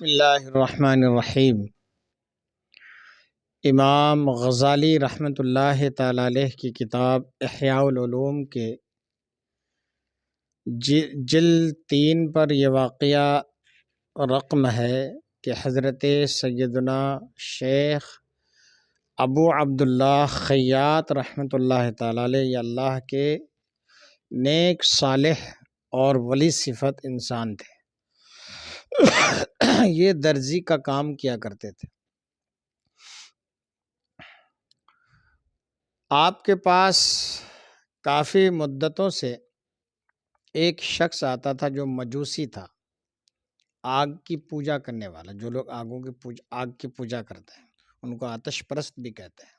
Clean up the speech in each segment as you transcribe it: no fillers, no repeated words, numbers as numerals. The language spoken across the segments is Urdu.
بسم اللہ الرحمن الرحیم۔ امام غزالی رحمۃ اللہ تعالی علیہ کی کتاب احیاء العلوم کے جلد 3 پر یہ واقعہ رقم ہے کہ حضرت سیدنا شیخ ابو عبداللہ خیاط رحمۃ اللہ تعالی علیہ یہ اللہ کے نیک صالح اور ولی صفت انسان تھے۔ یہ درزی کا کام کیا کرتے تھے۔ آپ کے پاس کافی مدتوں سے ایک شخص آتا تھا جو مجوسی تھا، آگ کی پوجا کرنے والا۔ جو لوگ آگ کی پوجا کرتے ہیں ان کو آتش پرست بھی کہتے ہیں۔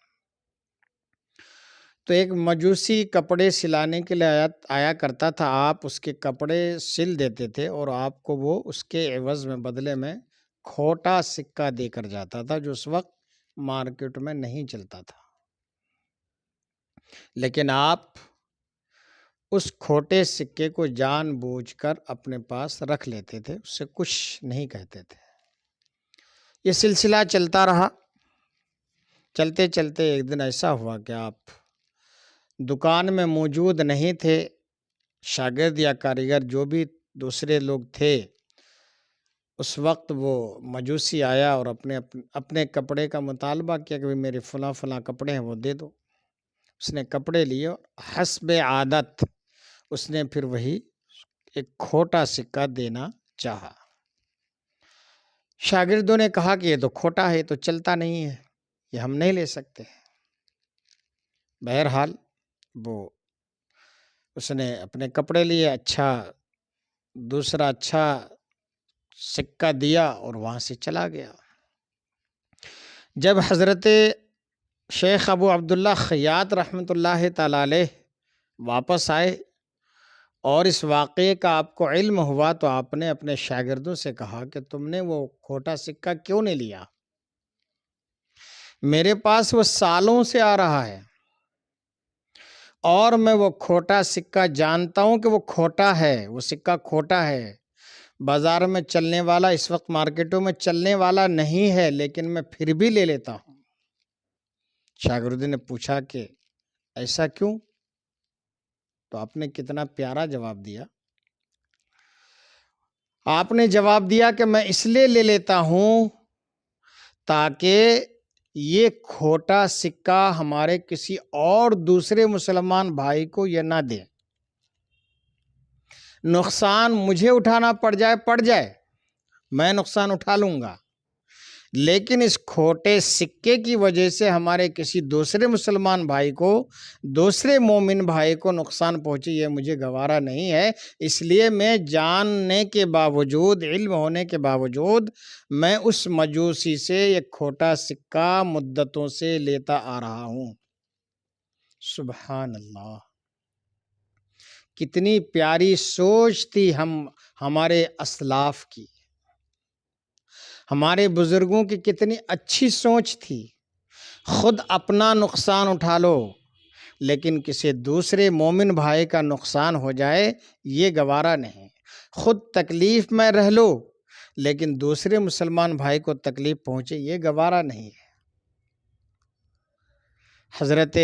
تو ایک مجوسی کپڑے سلانے کے لیے آیا کرتا تھا۔ آپ اس کے کپڑے سل دیتے تھے اور آپ کو وہ اس کے عوض میں بدلے میں کھوٹا سکہ دے کر جاتا تھا، جو اس وقت مارکیٹ میں نہیں چلتا تھا۔ لیکن آپ اس کھوٹے سکے کو جان بوجھ کر اپنے پاس رکھ لیتے تھے، اس سے کچھ نہیں کہتے تھے۔ یہ سلسلہ چلتا رہا۔ چلتے چلتے ایک دن ایسا ہوا کہ آپ دکان میں موجود نہیں تھے۔ شاگرد یا کاریگر جو بھی دوسرے لوگ تھے، اس وقت وہ مجوسی آیا اور اپنے کپڑے کا مطالبہ کیا کہ میرے فلاں کپڑے ہیں وہ دے دو۔ اس نے کپڑے لیے اور حسب عادت اس نے پھر وہی ایک کھوٹا سکہ دینا چاہا۔ شاگردوں نے کہا کہ یہ تو کھوٹا ہے، تو چلتا نہیں ہے، یہ ہم نہیں لے سکتے۔ بہرحال اس نے اپنے کپڑے لیے، دوسرا اچھا سکہ دیا اور وہاں سے چلا گیا۔ جب حضرت شیخ ابو عبداللہ خیاط رحمۃ اللہ تعالی علیہ واپس آئے اور اس واقعے کا آپ کو علم ہوا، تو آپ نے اپنے شاگردوں سے کہا کہ تم نے وہ کھوٹا سکہ کیوں نہیں لیا؟ میرے پاس وہ سالوں سے آ رہا ہے اور میں وہ کھوٹا سکہ جانتا ہوں کہ وہ کھوٹا ہے، وہ سکہ کھوٹا ہے، بازار میں چلنے والا، اس وقت مارکیٹوں میں چلنے والا نہیں ہے، لیکن میں پھر بھی لے لیتا ہوں۔ شاگردوں نے پوچھا کہ ایسا کیوں؟ تو آپ نے کتنا پیارا جواب دیا۔ آپ نے جواب دیا کہ میں اس لیے لے لیتا ہوں تاکہ یہ کھوٹا سکہ ہمارے کسی اور دوسرے مسلمان بھائی کو یہ نہ دے۔ نقصان مجھے اٹھانا پڑ جائے، میں نقصان اٹھا لوں گا، لیکن اس کھوٹے سکے کی وجہ سے ہمارے کسی دوسرے مسلمان بھائی کو، دوسرے مومن بھائی کو نقصان پہنچے، یہ مجھے گوارا نہیں ہے۔ اس لیے میں جاننے کے باوجود، علم ہونے کے باوجود، میں اس مجوسی سے یہ کھوٹا سکہ مدتوں سے لیتا آ رہا ہوں۔ سبحان اللہ! کتنی پیاری سوچ تھی ہمارے اسلاف کی، ہمارے بزرگوں کی کتنی اچھی سوچ تھی۔ خود اپنا نقصان اٹھا لو، لیکن کسی دوسرے مومن بھائی کا نقصان ہو جائے یہ گوارا نہیں۔ خود تکلیف میں رہ لو، لیکن دوسرے مسلمان بھائی کو تکلیف پہنچے یہ گوارا نہیں ہے۔ حضرت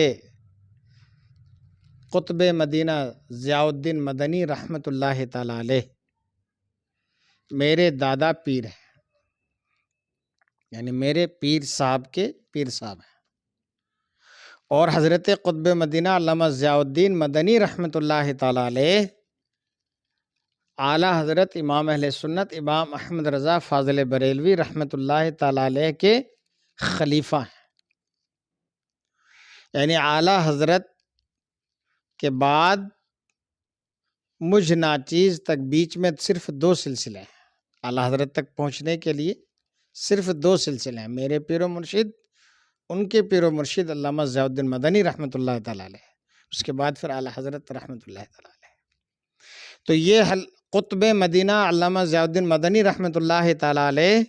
قطب مدینہ ضیاء الدین مدنی رحمۃ اللہ تعالی علیہ میرے دادا پیر ہیں، یعنی میرے پیر صاحب کے پیر صاحب ہیں، اور حضرت قطب مدینہ علامہ ضیاء الدین مدنی رحمۃ اللہ تعالی علیہ اعلیٰ حضرت امام اہل سنت امام احمد رضا فاضل بریلوی رحمۃ اللہ تعالی علیہ کے خلیفہ ہیں۔ یعنی اعلیٰ حضرت کے بعد مجھ ناچیز تک بیچ میں صرف 2 سلسلے ہیں۔ اعلیٰ حضرت تک پہنچنے کے لیے صرف 2 سلسلے ہیں، میرے پیر و مرشد، ان کے پیر و مرشد علامہ ضیاء الدین مدنی رحمۃ اللہ تعالی علیہ، اس کے بعد پھر اعلیٰ حضرت رحمۃ اللہ تعالی علیہ۔ تو یہ قطب مدینہ علامہ ضیاء الدین مدنی رحمۃ اللہ تعالی علیہ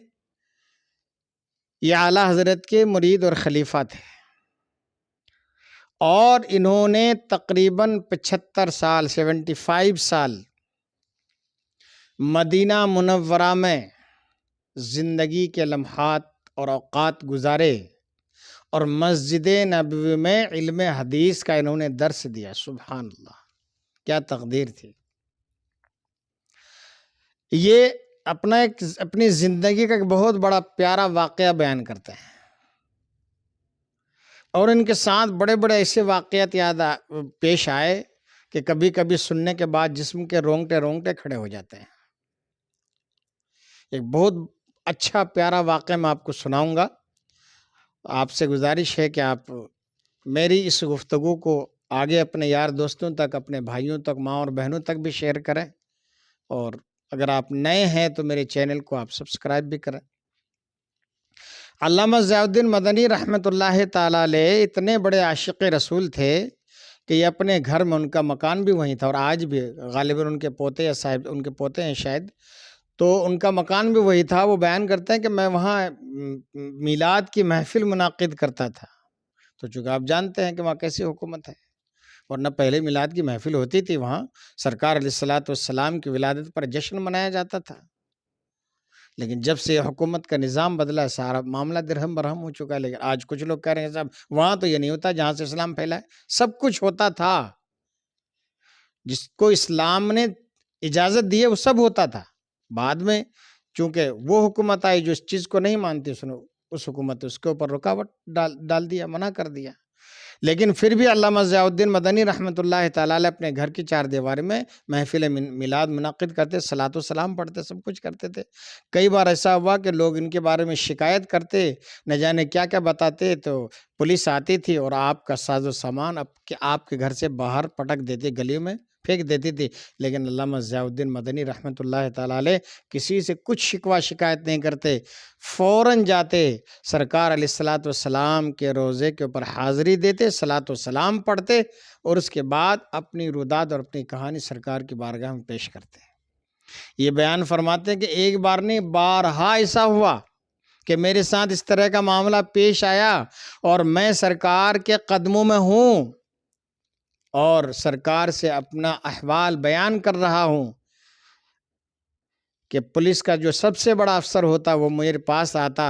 یہ اعلیٰ حضرت کے مرید اور خلیفہ تھے، اور انہوں نے تقریباً 75 سال مدینہ منورہ میں زندگی کے لمحات اور اوقات گزارے اور مسجد نبوی میں علم حدیث کا انہوں نے درس دیا۔ سبحان اللہ، کیا تقدیر تھی۔ یہ اپنی زندگی کا ایک بہت بڑا پیارا واقعہ بیان کرتے ہیں، اور ان کے ساتھ بڑے بڑے ایسے واقعات پیش آئے کہ کبھی کبھی سننے کے بعد جسم کے رونگٹے کھڑے ہو جاتے ہیں۔ ایک بہت اچھا پیارا واقعہ میں آپ کو سناؤں گا۔ آپ سے گزارش ہے کہ آپ میری اس گفتگو کو آگے اپنے یار دوستوں تک، اپنے بھائیوں تک، ماں اور بہنوں تک بھی شیئر کریں، اور اگر آپ نئے ہیں تو میرے چینل کو آپ سبسکرائب بھی کریں۔ علامہ ضیاء الدین مدنی رحمۃ اللہ تعالیٰ علیہ اتنے بڑے عاشق رسول تھے کہ یہ اپنے گھر میں، ان کا مکان بھی وہیں تھا، اور آج بھی غالباً ان کے پوتے یا صاحب ان کے پوتے ہیں شاید، تو ان کا مکان بھی وہی تھا۔ وہ بیان کرتے ہیں کہ میں وہاں میلاد کی محفل منعقد کرتا تھا، تو چونکہ آپ جانتے ہیں کہ وہاں کیسی حکومت ہے، ورنہ پہلے میلاد کی محفل ہوتی تھی، وہاں سرکار علیہ الصلوۃ والسلام کی ولادت پر جشن منایا جاتا تھا۔ لیکن جب سے حکومت کا نظام بدلا، سارا معاملہ درہم برہم ہو چکا ہے۔ لیکن آج کچھ لوگ کہہ رہے ہیں صاحب وہاں تو یہ نہیں ہوتا جہاں سے اسلام پھیلا ہے۔ سب کچھ ہوتا تھا، جس کو اسلام نے اجازت دی ہے وہ سب ہوتا تھا۔ بعد میں چونکہ وہ حکومت آئی جو اس چیز کو نہیں مانتی، اس حکومت اس کے اوپر رکاوٹ ڈال دیا، منع کر دیا۔ لیکن پھر بھی علامہ ضیاء الدین مدنی رحمۃ اللہ تعالیٰ علیہ اپنے گھر کی چار دیواری میں محفل میلاد منعقد کرتے، صلاۃ و سلام پڑھتے، سب کچھ کرتے تھے۔ کئی بار ایسا ہوا کہ لوگ ان کے بارے میں شکایت کرتے، نہ جانے کیا کیا بتاتے، تو پولیس آتی تھی اور آپ کا ساز و سامان آپ کے گھر سے باہر پٹک دیتے، گلیوں میں پھینک دیتی تھی۔ لیکن علامہ ضیاء الدین مدنی رحمۃ اللہ تعالیٰ علیہ کسی سے کچھ شکوہ شکایت نہیں کرتے، فوراً جاتے سرکار علیہ الصلوۃ والسلام کے روضے کے اوپر حاضری دیتے، صلاۃ و سلام پڑھتے، اور اس کے بعد اپنی روداد اور اپنی کہانی سرکار کی بارگاہ میں پیش کرتے۔ یہ بیان فرماتے ہیں کہ ایک بار نہیں، بارہا ایسا ہوا کہ میرے ساتھ اس طرح کا معاملہ پیش آیا، اور میں سرکار کے قدموں میں ہوں اور سرکار سے اپنا احوال بیان کر رہا ہوں کہ پولیس کا جو سب سے بڑا افسر ہوتا وہ میرے پاس آتا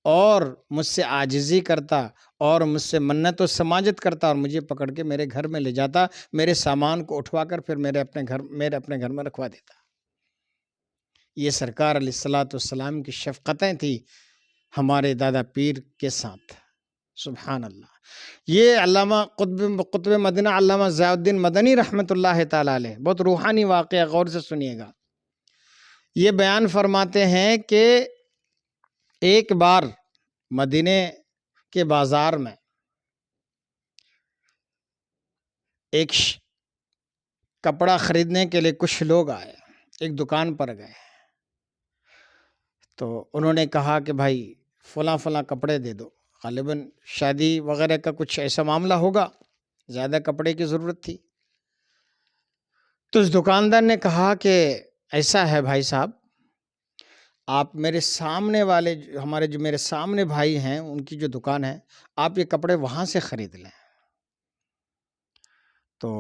اور مجھ سے عاجزی کرتا اور مجھ سے منت و سماجت کرتا، اور مجھے پکڑ کے میرے گھر میں لے جاتا، میرے سامان کو اٹھوا کر پھر میرے اپنے گھر میں رکھوا دیتا۔ یہ سرکار علیہ الصلوۃ والسلام کی شفقتیں تھیں ہمارے دادا پیر کے ساتھ۔ سبحان اللہ۔ یہ علامہ قطب مدینہ علامہ ضیاء الدین مدنی رحمۃ اللہ تعالیٰ علیہ، بہت روحانی واقعہ، غور سے سنیے گا۔ یہ بیان فرماتے ہیں کہ ایک بار مدینے کے بازار میں ایک کپڑا خریدنے کے لیے کچھ لوگ آئے، ایک دکان پر گئے، تو انہوں نے کہا کہ بھائی فلاں فلاں کپڑے دے دو۔ غالباً شادی وغیرہ کا کچھ ایسا معاملہ ہوگا، زیادہ کپڑے کی ضرورت تھی۔ تو اس دکاندار نے کہا کہ ایسا ہے بھائی صاحب، آپ میرے سامنے والے ہمارے جو میرے سامنے بھائی ہیں ان کی جو دکان ہے، آپ یہ کپڑے وہاں سے خرید لیں۔ تو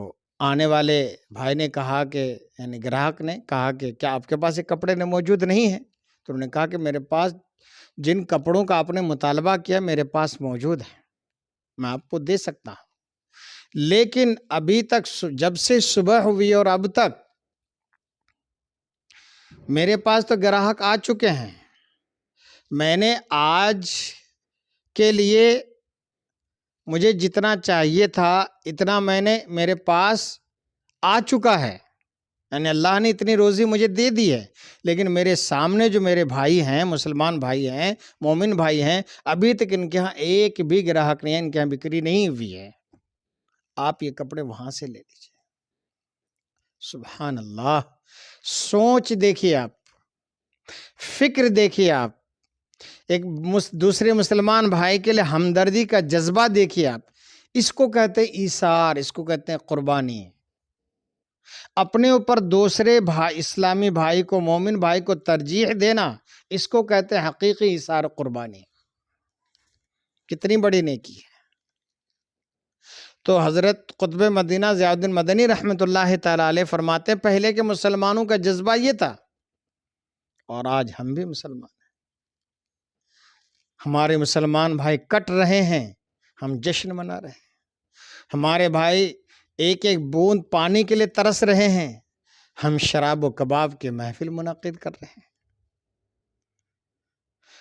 آنے والے بھائی نے کہا کہ یعنی گراہک نے کہا کہ کیا آپ کے پاس یہ کپڑے موجود نہیں ہیں؟ تو انہوں نے کہا کہ میرے پاس جن کپڑوں کا آپ نے مطالبہ کیا میرے پاس موجود ہیں، میں آپ کو دے سکتا ہوں، لیکن ابھی تک جب سے صبح ہوئی اور اب تک میرے پاس تو گراہک آ چکے ہیں، میں نے آج کے لیے مجھے جتنا چاہیے تھا اتنا میرے پاس آ چکا ہے، یعنی اللہ نے اتنی روزی مجھے دے دی ہے، لیکن میرے سامنے جو میرے بھائی ہیں، مسلمان بھائی ہیں، مومن بھائی ہیں، ابھی تک ان کے ہاں ایک بھی گراہک نہیں ہے، ان کے ہاں بکری نہیں ہوئی ہے، آپ یہ کپڑے وہاں سے لے لیجئے۔ سبحان اللہ۔ سوچ دیکھیے آپ، فکر دیکھیے آپ، ایک دوسرے مسلمان بھائی کے لیے ہمدردی کا جذبہ دیکھیے آپ۔ اس کو کہتے ہیں ایثار، اس کو کہتے ہیں قربانی۔ اپنے اوپر دوسرے اسلامی بھائی کو، مومن بھائی کو ترجیح دینا، اس کو کہتے ہیں حقیقی ایثار و قربانی۔ کتنی بڑی نیکی ہے۔ تو حضرت قطب مدینہ ضیاء الدین مدنی رحمۃ اللہ تعالیٰ علیہ فرماتے ہیں پہلے کے مسلمانوں کا جذبہ یہ تھا، اور آج ہم بھی مسلمان ہیں، ہمارے مسلمان بھائی کٹ رہے ہیں، ہم جشن منا رہے ہیں۔ ہمارے بھائی ایک ایک بوند پانی کے لیے ترس رہے ہیں، ہم شراب و کباب کے محفل منعقد کر رہے ہیں۔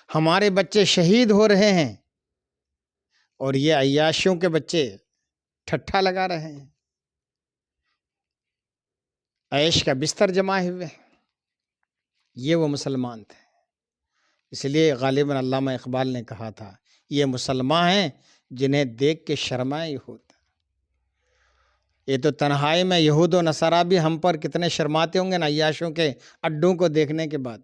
ہمارے بچے شہید ہو رہے ہیں اور یہ عیاشیوں کے بچے ٹھٹھا لگا رہے ہیں، عیش کا بستر جمائے ہوئے ہیں۔ یہ وہ مسلمان تھے۔ اس لیے غالباً علامہ اقبال نے کہا تھا، یہ مسلمان ہیں جنہیں دیکھ کے شرمائے یہود۔ یہ تو تنہائی میں یہود و نصارہ بھی ہم پر کتنے شرماتے ہوں گے نا، عیاشوں کے اڈوں کو دیکھنے کے بعد،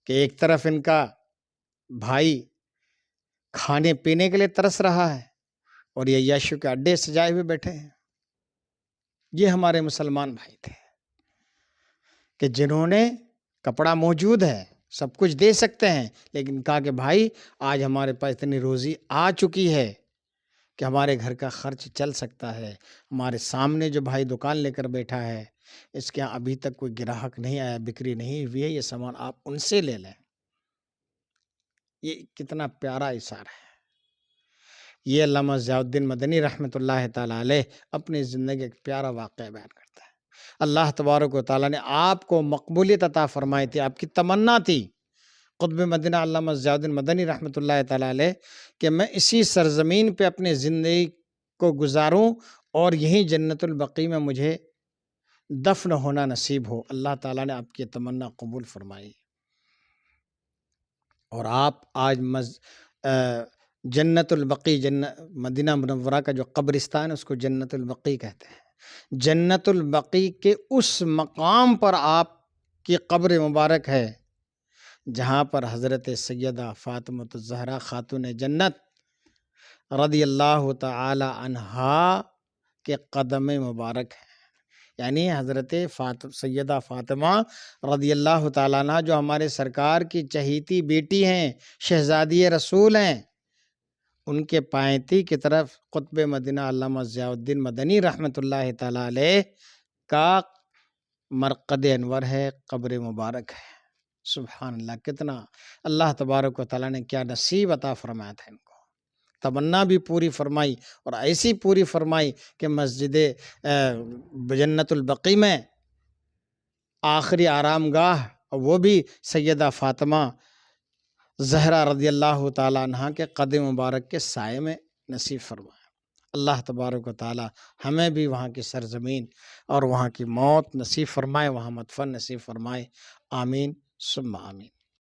کہ ایک طرف ان کا بھائی کھانے پینے کے لیے ترس رہا ہے اور یہ عیاشوں کے اڈے سجائے ہوئے بیٹھے ہیں۔ یہ ہمارے مسلمان بھائی تھے کہ جنہوں نے کپڑا موجود ہے، سب کچھ دے سکتے ہیں، لیکن کہا کہ بھائی آج ہمارے پاس اتنی روزی آ چکی ہے کہ ہمارے گھر کا خرچ چل سکتا ہے۔ ہمارے سامنے جو بھائی دکان لے کر بیٹھا ہے، اس کے یہاں ابھی تک کوئی گراہک نہیں آیا، بکری نہیں ہوئی ہے، یہ سامان آپ ان سے لے لیں۔ یہ کتنا پیارا اشارہ ہے۔ یہ علامہ ضیاء الدین مدنی رحمۃ اللہ تعالیٰ علیہ اپنی زندگی ایک پیارا واقعہ بیان کرتا ہے۔ اللہ تبارک و تعالیٰ نے آپ کو مقبولیت عطا فرمائی تھی، آپ کی تمنا تھی قطب مدینہ علامہ ضیاء الدین مدنی رحمۃ اللہ تعالیٰ علیہ کہ میں اسی سرزمین پہ اپنی زندگی کو گزاروں اور یہیں جنت البقیع میں مجھے دفن ہونا نصیب ہو۔ اللہ تعالیٰ نے آپ کی تمنا قبول فرمائی اور آپ آج جنت البقیع، مدینہ منورہ کا جو قبرستان ہے اس کو جنت البقیع کہتے ہیں۔ جنت البقیع کے اس مقام پر آپ کی قبر مبارک ہے جہاں پر حضرت سیدہ فاطمۃ الزہرا خاتون جنت رضی اللہ تعالی عنہا کے قدم مبارک ہیں۔ یعنی حضرت سیدہ فاطمہ رضی اللہ تعالیٰ عنہ جو ہمارے سرکار کی چہیتی بیٹی ہیں، شہزادی رسول ہیں، ان کے پائنتی کی طرف قطب مدینہ علامہ ضیاء الدین مدنی رحمۃ اللہ تعالیٰ علیہ کا مرقد انور ہے، قبر مبارک ہے۔ سبحان اللہ، کتنا اللہ تبارک و تعالیٰ نے کیا نصیب عطا فرمایا تھا ان کو، تمنا بھی پوری فرمائی اور ایسی پوری فرمائی کہ مسجد جنت البقیع میں آخری آرام گاہ، وہ بھی سیدہ فاطمہ زہرا رضی اللہ تعالیٰ عنہ کے قدم مبارک کے سائے میں نصیب فرمایا۔ اللہ تبارک و تعالیٰ ہمیں بھی وہاں کی سرزمین اور وہاں کی موت نصیب فرمائے، وہاں مدفن نصیب فرمائے۔ آمین ثم آمین۔